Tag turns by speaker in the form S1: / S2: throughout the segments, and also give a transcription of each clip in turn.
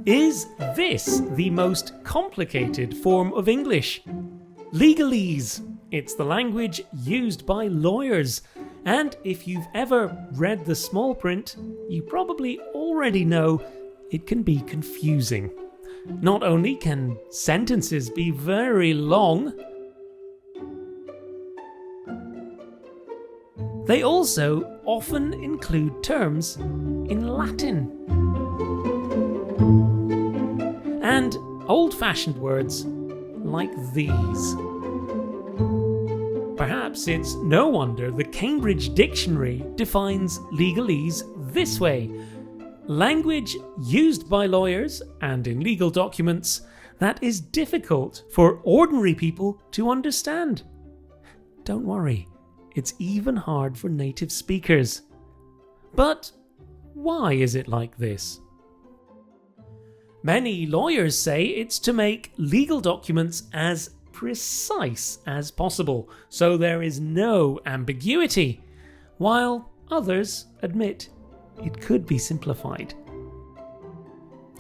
S1: Is this the most complicated form of English? Legalese. It's the language used by lawyers. And if you've ever read the small print, you probably already know it can be confusing. Not only can sentences be very long, they also often include terms in Latin and old-fashioned words like these. Perhaps it's no wonder the Cambridge Dictionary defines legalese this way: language used by lawyers and in legal documents that is difficult for ordinary people to understand. Don't worry, it's even hard for native speakers. But why is it like this? Many lawyers say it's to make legal documents as precise as possible, so there is no ambiguity, while others admit it could be simplified.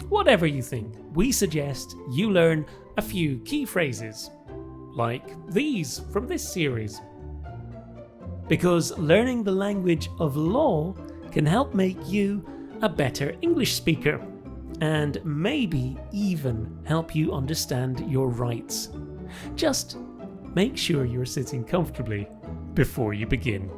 S1: Whatever you think, we suggest you learn a few key phrases, like these from this series. Because learning the language of law can help make you a better English speaker, and maybe even help you understand your rights. Just make sure you're sitting comfortably before you begin.